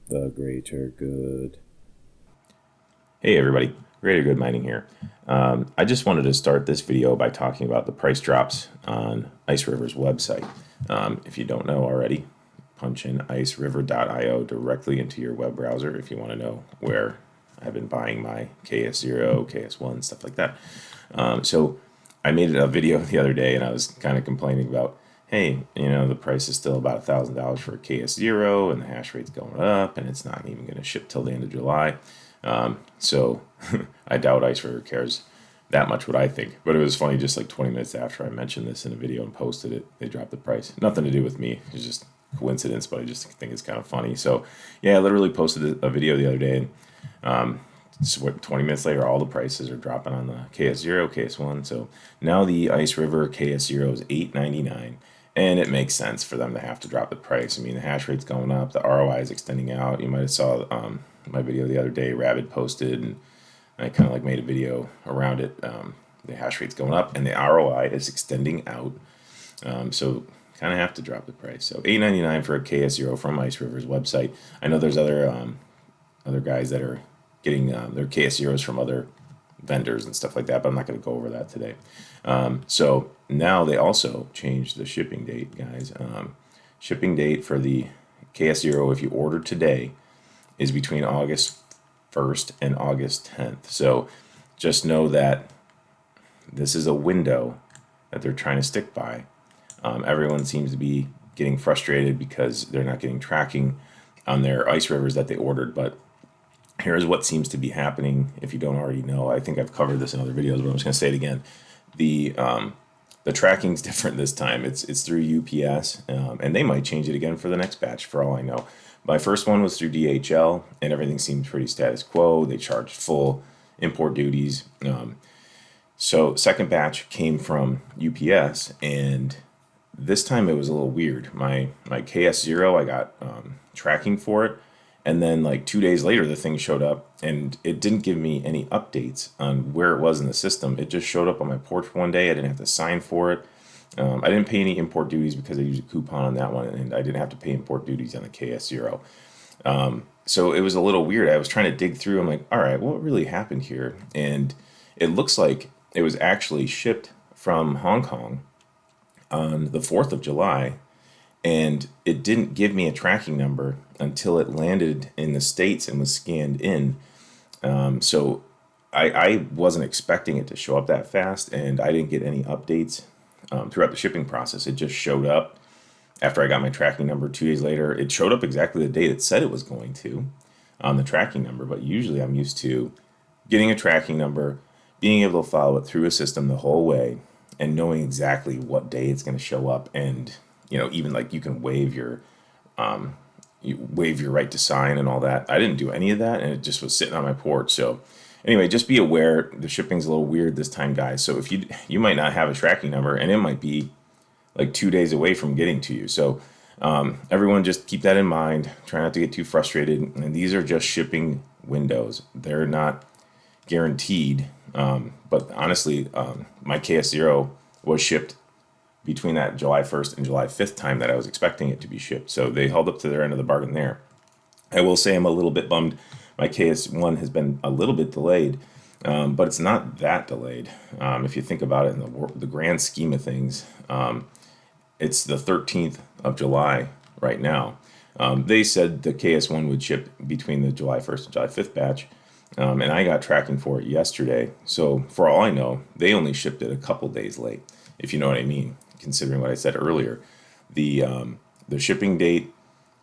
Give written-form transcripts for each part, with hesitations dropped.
The greater good. Hey everybody, Greater Good Mining here. I just wanted to start this video by talking about the price drops on Ice River's website. If you don't know already, punch in iceriver.io directly into your web browser if you want to know where I've been buying my KS0, KS1, stuff like that. So I made a video the other day and I was kind of complaining about, hey, the price is still about $1,000 for a KS0 and the hash rate's going up and it's not even going to ship till the end of July. So I doubt Ice River cares that much what I think. But it was funny, just like 20 minutes after I mentioned this in a video and posted it, they dropped the price. Nothing to do with me. It's just coincidence, but I just think it's kind of funny. So yeah, I literally posted a video the other day. And, so what, 20 minutes later, all the prices are dropping on the KS0, KS1. So now the Ice River KS0 is $8.99. And it makes sense for them to have to drop the price. I mean, the hash rate's going up, the ROI is extending out. You might have saw my video the other day, Rabbit posted, and I kind of like made a video around it. The hash rate's going up, and the ROI is extending out. So kind of have to drop the price. So $8.99 for a KS0 from Ice River's website. I know there's other guys that are getting their KS0s from other vendors and stuff like that, but I'm not going to go over that today. So now they also changed the shipping date, guys. Shipping date for the KS0, if you order today, is between August 1st and August 10th. So just know that this is a window that they're trying to stick by. Everyone seems to be getting frustrated because they're not getting tracking on their ice rivers that they ordered, but here's what seems to be happening. If you don't already know, I think I've covered this in other videos, but I'm just going to say it again. The tracking's different this time. It's through UPS, and they might change it again for the next batch, for all I know. My first one was through DHL, and everything seemed pretty status quo. They charged full import duties. So second batch came from UPS, and this time it was a little weird. My KS0, I got tracking for it, and then like 2 days later, the thing showed up, and it didn't give me any updates on where it was in the system. It just showed up on my porch one day. I didn't have to sign for it. I didn't pay any import duties because I used a coupon on that one, and I didn't have to pay import duties on the KS0. So it was a little weird. I was trying to dig through. I'm like, all right, what really happened here? And it looks like it was actually shipped from Hong Kong on the 4th of July, and it didn't give me a tracking number until it landed in the States and was scanned in. So I wasn't expecting it to show up that fast, and I didn't get any updates throughout the shipping process. It just showed up after I got my tracking number 2 days later. It showed up exactly the date it said it was going to on the tracking number, but usually I'm used to getting a tracking number, being able to follow it through a system the whole way, and knowing exactly what day it's going to show up. And even like you can waive your right to sign and all that. I didn't do any of that, and it just was sitting on my porch. So anyway, just be aware the shipping's a little weird this time, guys. So if you might not have a tracking number, and it might be like 2 days away from getting to you. So everyone just keep that in mind. Try not to get too frustrated. And these are just shipping windows. They're not guaranteed. But honestly, my KS0 was shipped between that July 1st and July 5th time that I was expecting it to be shipped. So they held up to their end of the bargain there. I will say I'm a little bit bummed. My KS1 has been a little bit delayed, but it's not that delayed. If you think about it in the grand scheme of things, it's the 13th of July right now. They said the KS1 would ship between the July 1st and July 5th batch, and I got tracking for it yesterday. So for all I know, they only shipped it a couple days late, if you know what I mean, considering what I said earlier. The shipping date,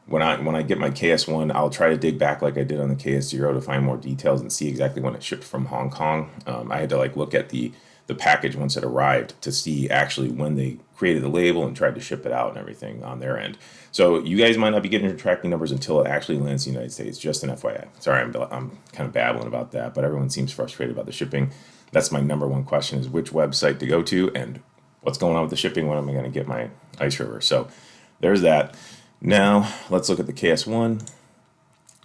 when I get my KS1, I'll try to dig back like I did on the KS0 to find more details and see exactly when it shipped from Hong Kong. I had to like look at the package once it arrived to see actually when they created the label and tried to ship it out and everything on their end. So you guys might not be getting your tracking numbers until it actually lands in the United States. Just an FYI. Sorry, I'm kind of babbling about that, but everyone seems frustrated about the shipping. That's my number one question: is which website to go to and what's going on with the shipping. When am I going to get my Ice River? So there's that. Now let's look at the KS1.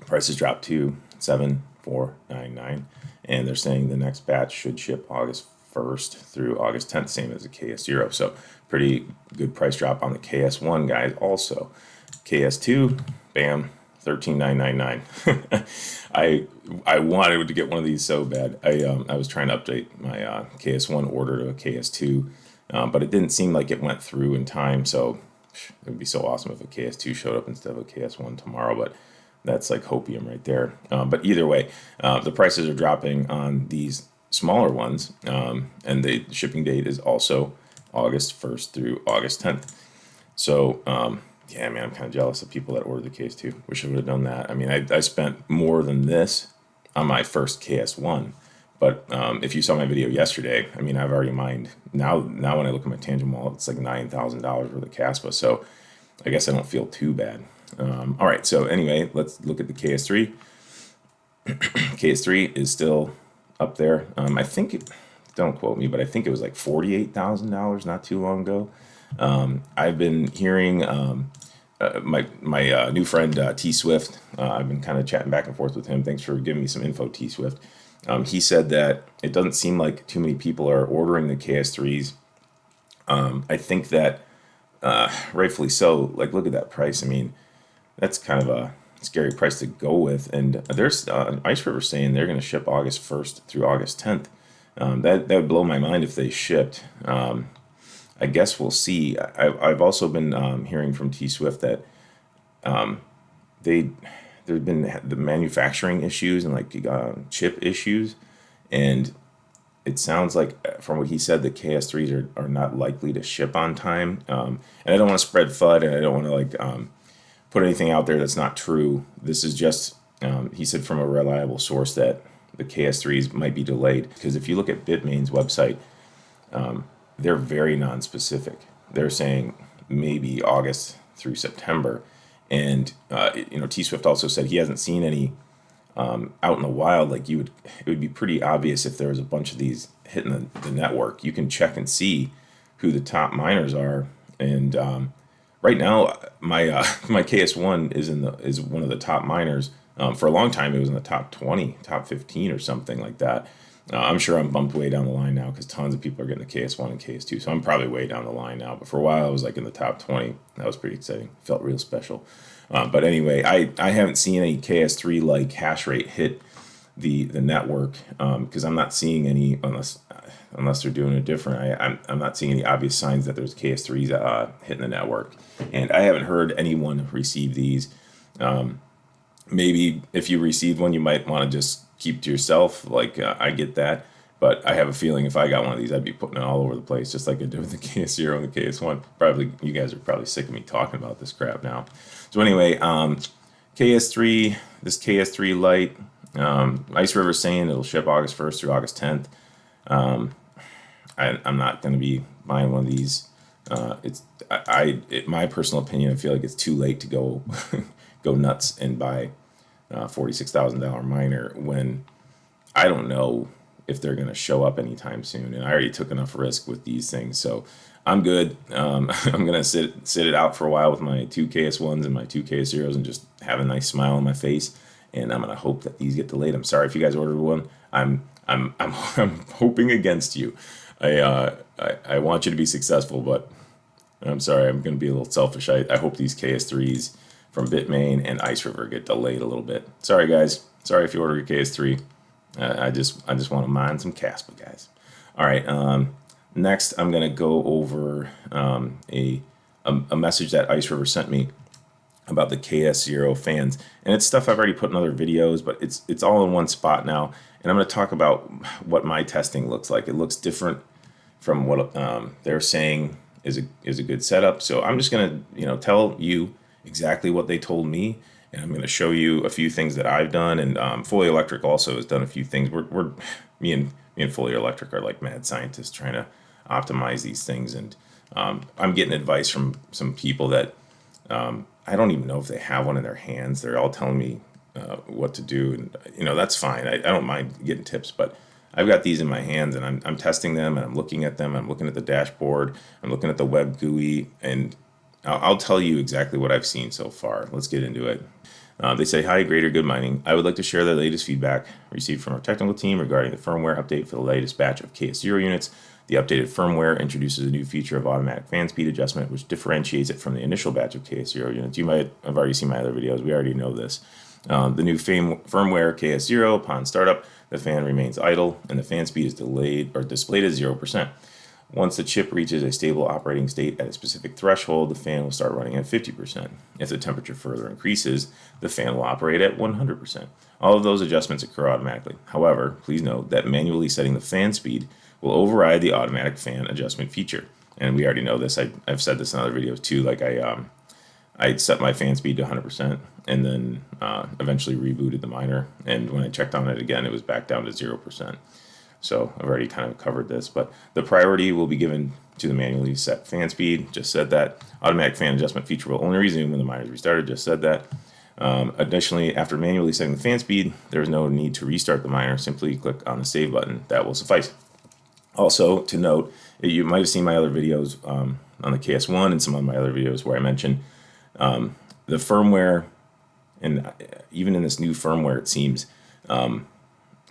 Prices dropped to $7,499, and they're saying the next batch should ship August 1st through August 10th, same as the KS0. So pretty good price drop on the KS1, guys. Also, KS2, bam, $13,999. I wanted to get one of these so bad. I was trying to update my KS1 order to a KS2, but it didn't seem like it went through in time. So it would be so awesome if a KS2 showed up instead of a KS1 tomorrow. But that's like hopium right there. But either way, the prices are dropping on these smaller ones, and the shipping date is also August 1st through August 10th. So yeah, man, I'm kind of jealous of people that ordered the KS2. Wish I would have done that. I mean, I spent more than this on my first KS1. But if you saw my video yesterday, I mean, I've already mined. Now when I look at my tangible wallet, it's like $9,000 worth of Kaspa. So I guess I don't feel too bad. All right, so anyway, let's look at the KS3. KS3 is still up there. I think, don't quote me, but I think it was like $48,000 not too long ago. I've been hearing my new friend T Swift. I've been kind of chatting back and forth with him. Thanks for giving me some info, T Swift. He said that it doesn't seem like too many people are ordering the KS3s. I think that rightfully so. Like, look at that price. I mean, that's kind of a scary price to go with. And there's Ice River saying they're going to ship August 1st through August 10th. That would blow my mind if they shipped. I guess we'll see. I've also been hearing from T Swift that there've been the manufacturing issues and like chip issues, and it sounds like from what he said the KS3s are not likely to ship on time. And I don't want to spread FUD, and I don't want to like put anything out there that's not true. This is just he said from a reliable source that the KS3s might be delayed, because if you look at Bitmain's website, they're very non-specific. They're saying maybe August through September. And, T Swift also said he hasn't seen any out in the wild. Like it would be pretty obvious if there was a bunch of these hitting the network. You can check and see who the top miners are. And right now, my KS1 is one of the top miners. For a long time, it was in the top 20, top 15 or something like that. I'm sure I'm bumped way down the line now because tons of people are getting the KS1 and KS2. So I'm probably way down the line now. But for a while, I was like in the top 20. That was pretty exciting. Felt real special. But anyway, I haven't seen any KS3 like hash rate hit the network because I'm not seeing any unless they're doing it different. I'm not seeing any obvious signs that there's KS3s hitting the network. And I haven't heard anyone receive these. Maybe if you received one, you might want to just keep to yourself. Like I get that, but I have a feeling if I got one of these, I'd be putting it all over the place, just like I did with the KS0 and the KS1. Probably you guys are probably sick of me talking about this crap now. So anyway, KS3, this KS3 Lite, Ice River saying it'll ship August 1st through August 10th. I'm not going to be buying one of these. My personal opinion, I feel like it's too late to go go nuts and buy $46,000 miner when I don't know if they're going to show up anytime soon. And I already took enough risk with these things. So I'm good. I'm going to sit it out for a while with my two KS1s and my two KS0s and just have a nice smile on my face. And I'm going to hope that these get delayed. I'm sorry if you guys ordered one. I'm hoping against you. I want you to be successful, but I'm sorry. I'm going to be a little selfish. I hope these KS3s from Bitmain and Ice River get delayed a little bit. Sorry, guys. Sorry if you order your KS3. I just want to mine some Kaspa, guys. All right. Next, I'm going to go over a message that Ice River sent me about the KS0 fans, and it's stuff I've already put in other videos, but it's all in one spot now. And I'm going to talk about what my testing looks like. It looks different from what they're saying is a good setup. So I'm just going to tell you exactly what they told me, and I'm going to show you a few things that I've done. And Fully Electric also has done a few things. Me and Fully Electric are like mad scientists trying to optimize these things, and I'm getting advice from some people that I don't even know if they have one in their hands. They're all telling me what to do, and that's fine. I don't mind getting tips, but I've got these in my hands, and I'm testing them, and I'm looking at them. I'm looking at the dashboard. I'm looking at the web GUI, and I'll tell you exactly what I've seen so far. Let's get into it. They say, "Hi, Greater Good Mining. I would like to share the latest feedback received from our technical team regarding the firmware update for the latest batch of KS0 units. The updated firmware introduces a new feature of automatic fan speed adjustment, which differentiates it from the initial batch of KS0 units." You might have already seen my other videos. We already know this. The new firmware KS0, upon startup, the fan remains idle and the fan speed is delayed or displayed as 0%. Once the chip reaches a stable operating state at a specific threshold, the fan will start running at 50%. If the temperature further increases, the fan will operate at 100%. All of those adjustments occur automatically. However, please note that manually setting the fan speed will override the automatic fan adjustment feature. And we already know this. I've said this in other videos too. Like I set my fan speed to 100% and then eventually rebooted the miner. And when I checked on it again, it was back down to 0%. So I've already kind of covered this, but the priority will be given to the manually set fan speed. Just said that. Automatic fan adjustment feature will only resume when the miner is restarted. Just said that. Additionally, after manually setting the fan speed, there is no need to restart the miner. Simply click on the save button. That will suffice. Also, to note, you might have seen my other videos on the KS1 and some of my other videos where I mentioned the firmware, and even in this new firmware, it seems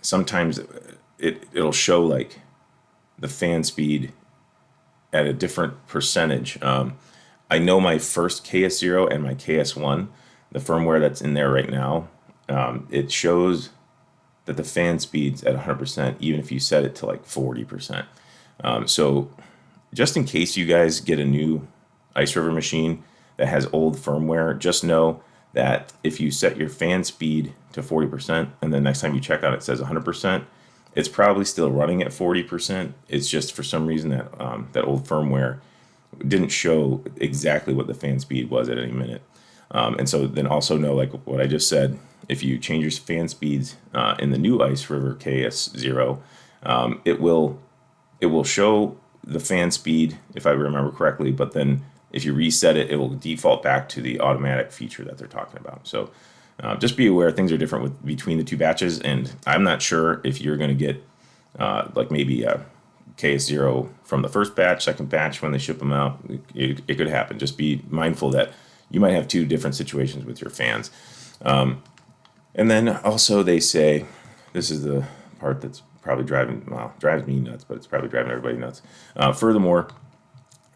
sometimes it'll show like the fan speed at a different percentage. I know my first KS0 and my KS1, the firmware that's in there right now, it shows that the fan speed's at 100% even if you set it to like 40%. So just in case you guys get a new Ice River machine that has old firmware, just know that if you set your fan speed to 40% and then next time you check out it says 100%, it's probably still running at 40%. It's just for some reason that that old firmware didn't show exactly what the fan speed was at any minute. And so then also know, like what I just said, if you change your fan speeds in the new Ice River KS0, it will show the fan speed, if I remember correctly, but then if you reset it, it will default back to the automatic feature that they're talking about. So just be aware things are different between the two batches, and I'm not sure if you're going to get like maybe a KS0 from the first batch, second batch when they ship them out. It could happen. Just be mindful that you might have two different situations with your fans. And then also they say, this is the part that's probably drives me nuts, but it's probably driving everybody nuts. Furthermore,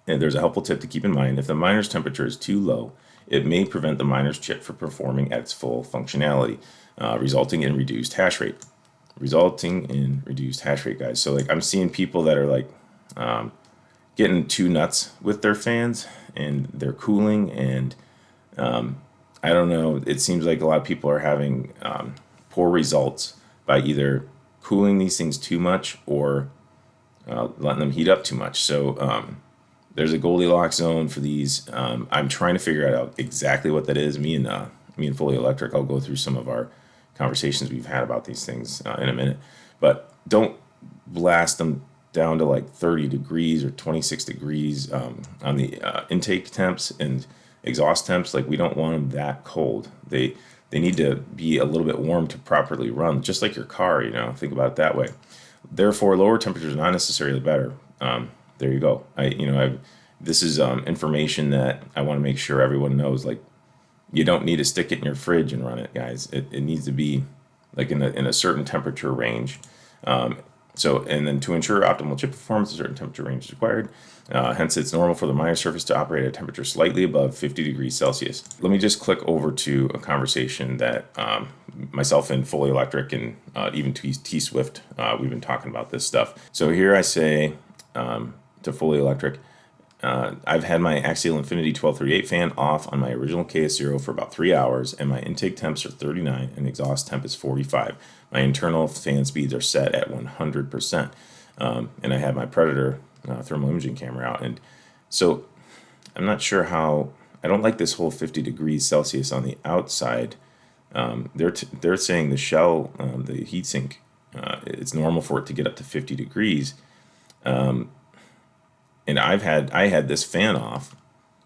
and there's a helpful tip to keep in mind. If the miner's temperature is too low, it may prevent the miner's chip from performing at its full functionality, resulting in reduced hash rate. Guys. So like I'm seeing people that are like getting too nuts with their fans and their cooling, and I don't know. It seems like a lot of people are having poor results by either cooling these things too much or letting them heat up too much. So there's a Goldilocks zone for these. I'm trying to figure out exactly what that is. Me and Fully Electric, I'll go through some of our conversations we've had about these things in a minute. But don't blast them down to like 30 degrees or 26 degrees on the intake temps and exhaust temps. Like we don't want them that cold. They need to be a little bit warm to properly run, just like your car. Think about it that way. Therefore, lower temperatures are not necessarily better. There you go. This is information that I want to make sure everyone knows. Like, you don't need to stick it in your fridge and run it, guys. It needs to be like in a certain temperature range. And then to ensure optimal chip performance, a certain temperature range is required. Hence, it's normal for the miner surface to operate at a temperature slightly above 50 degrees Celsius. Let me just click over to a conversation that myself and Fully Electric and even T-Swift, we've been talking about this stuff. So here I say to Fully Electric, I've had my Axial Infinity 1238 fan off on my original KS0 for about 3 hours, and my intake temps are 39 and exhaust temp is 45. My internal fan speeds are set at 100%. And I have my Predator thermal imaging camera out. And so I'm not sure how, I don't like this whole 50 degrees Celsius on the outside. They're saying the shell, the heatsink, it's normal for it to get up to 50 degrees. And I had this fan off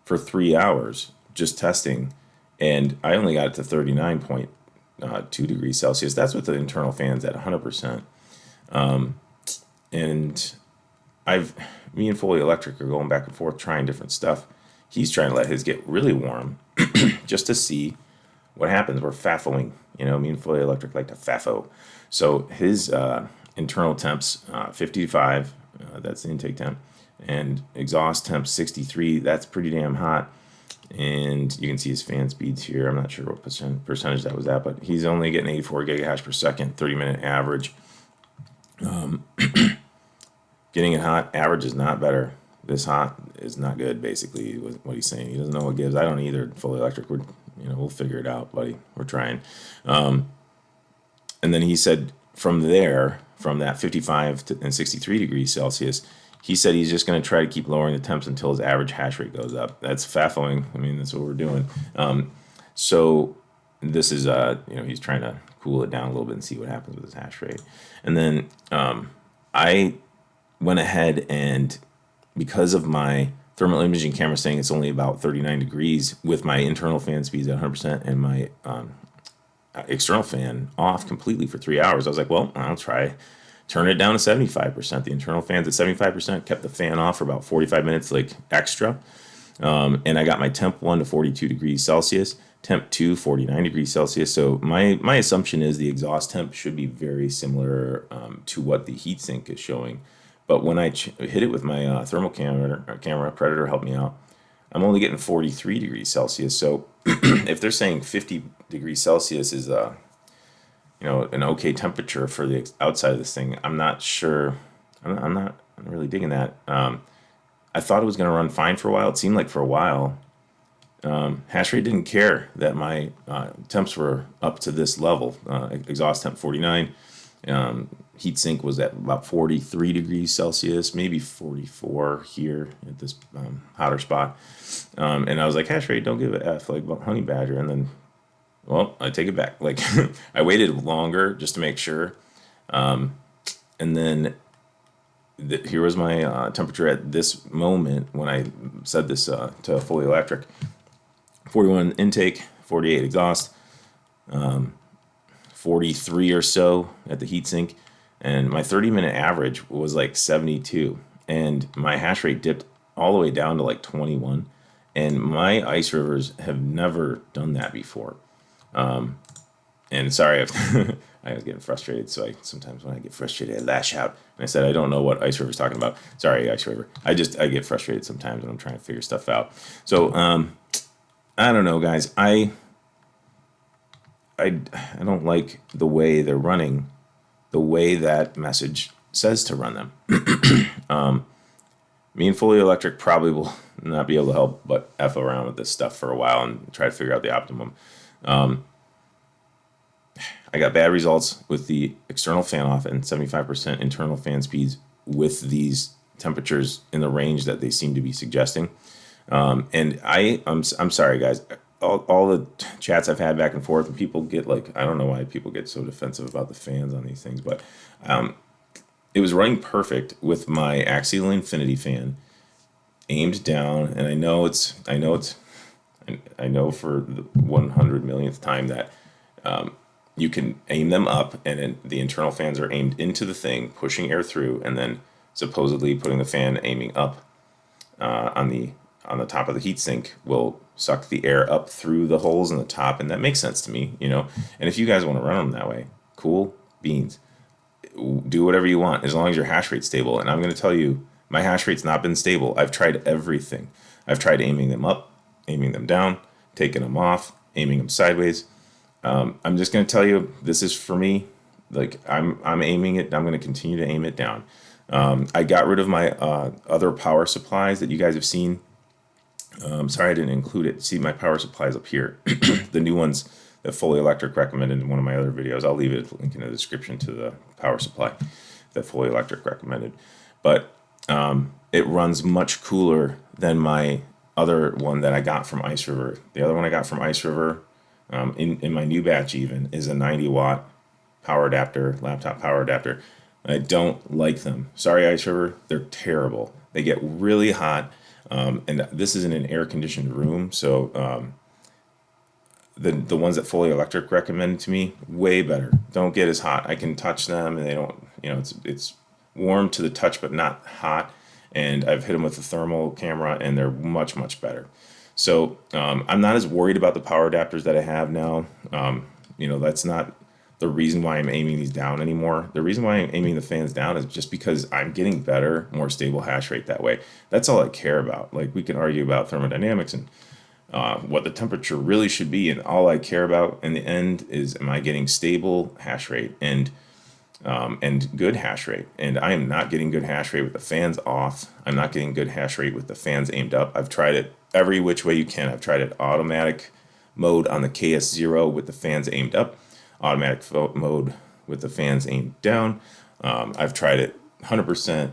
for 3 hours just testing, and I only got it to 39.2 degrees Celsius. That's with the internal fans at 100%. And me and Fully Electric are going back and forth trying different stuff. He's trying to let his get really warm just to see what happens? We're faffling. Me and Fully Electric like to faffo. So his internal temps 55, that's the intake temp, and exhaust temp 63. That's pretty damn hot. And you can see his fan speeds here. I'm not sure what percentage that was at, but he's only getting 84 gigahash per second, 30-minute average. Getting it hot, average is not better. This hot is not good, basically, what he's saying. He doesn't know what gives. I don't either. Fully Electric, we'll figure it out, buddy. We're trying. And then he said from that 55 and 63 degrees Celsius, he said he's just going to try to keep lowering the temps until his average hash rate goes up. That's faffling. I mean, that's what we're doing. So this is, he's trying to cool it down a little bit and see what happens with his hash rate. And then I went ahead and, because of my thermal imaging camera saying it's only about 39 degrees with my internal fan speeds at 100% and my external fan off completely for 3 hours, I was like, well, I'll try turn it down to 75%. The internal fan's at 75%, kept the fan off for about 45 minutes, like extra. And I got my temp 1 to 42 degrees Celsius, temp 2, 49 degrees Celsius. So my assumption is the exhaust temp should be very similar to what the heatsink is showing. But when I hit it with my thermal camera, Predator helped me out, I'm only getting 43 degrees Celsius. So if they're saying 50 degrees Celsius is an okay temperature for the outside of this thing, I'm not sure. I'm not really digging that. I thought it was going to run fine for a while. It seemed like for a while. Hashrate didn't care that my temps were up to this level. Exhaust temp 49. Heatsink was at about 43 degrees Celsius, maybe 44 here at this hotter spot. And I was like, hashrate, don't give a F, like honey badger. And then, well, I take it back. Like I waited longer just to make sure. And then here was my temperature at this moment when I said this to Fully Electric. 41 intake, 48 exhaust, 43 or so at the heatsink, and my 30-minute average was like 72, and my hash rate dipped all the way down to like 21, and my ice rivers have never done that before. And sorry if I was getting frustrated, so sometimes when I get frustrated, I lash out. And I said I don't know what Ice River's talking about. Sorry, Ice River. I get frustrated sometimes when I'm trying to figure stuff out. So I don't know, guys. I don't like the way they're running, the way that message says to run them. Me and Fully Electric probably will not be able to help but F around with this stuff for a while and try to figure out the optimum. I got bad results with the external fan off and 75% internal fan speeds with these temperatures in the range that they seem to be suggesting. And I'm sorry, guys. All the chats I've had back and forth, and people get like, I don't know why people get so defensive about the fans on these things, but it was running perfect with my axial infinity fan aimed down, and I know for the 100 millionth time that you can aim them up, and then the internal fans are aimed into the thing, pushing air through, and then supposedly putting the fan aiming up on the top of the heatsink will suck the air up through the holes in the top, and that makes sense to me, And if you guys want to run them that way, cool beans. Do whatever you want as long as your hash rate's stable. And I'm going to tell you, my hash rate's not been stable. I've tried everything. I've tried aiming them up, aiming them down, taking them off, aiming them sideways. I'm just going to tell you, this is for me. Like I'm aiming it. I'm going to continue to aim it down. I got rid of my other power supplies that you guys have seen. Sorry I didn't include it. See my power supplies up here. The new ones that Fully Electric recommended in one of my other videos. I'll leave it link in the description to the power supply that Fully Electric recommended. But it runs much cooler than my other one that I got from Ice River. The other one I got from Ice River in my new batch even is a 90 watt power adapter, laptop power adapter. I don't like them. Sorry, Ice River. They're terrible. They get really hot. And this is in an air-conditioned room, so the ones that Fully Electric recommended to me, way better. Don't get as hot. I can touch them, and they don't, it's warm to the touch, but not hot. And I've hit them with the thermal camera, and they're much, much better. So I'm not as worried about the power adapters that I have now. That's not the reason why I'm aiming these down anymore. The reason why I'm aiming the fans down is just because I'm getting better, more stable hash rate that way. That's all I care about. Like, we can argue about thermodynamics and what the temperature really should be, and all I care about in the end is, am I getting stable hash rate and good hash rate? And I am not getting good hash rate with the fans off. I'm not getting good hash rate with the fans aimed up. I've tried it every which way you can. I've tried it automatic mode on the KS0 with the fans aimed up, automatic mode with the fans aimed down. I've tried it 100%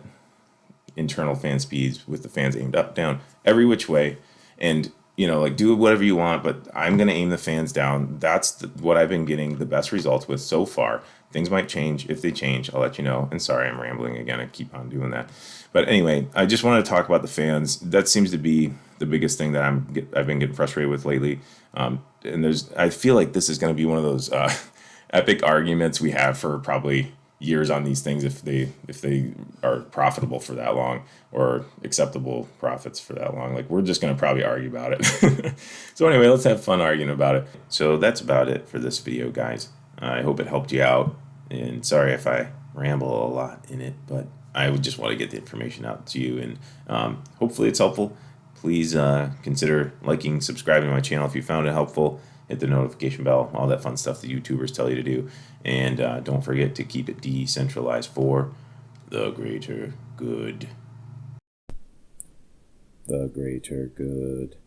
internal fan speeds with the fans aimed up, down, every which way. And like, do whatever you want, but I'm going to aim the fans down. That's what I've been getting the best results with so far. Things might change. If they change, I'll let you know. And sorry, I'm rambling again. I keep on doing that. But anyway, I just wanted to talk about the fans. That seems to be the biggest thing that I've been getting frustrated with lately. And I feel like this is going to be one of those epic arguments we have for probably years on these things, if they are profitable for that long, or acceptable profits for that long. Like, we're just going to probably argue about it. So anyway, let's have fun arguing about it. So that's about it for this video, guys. I hope it helped you out, and sorry if I ramble a lot in it, but I would just want to get the information out to you, and hopefully it's helpful. Please consider liking, subscribing to my channel if you found it helpful. Hit the notification bell, all that fun stuff the YouTubers tell you to do. And don't forget to keep it decentralized for the greater good. The greater good.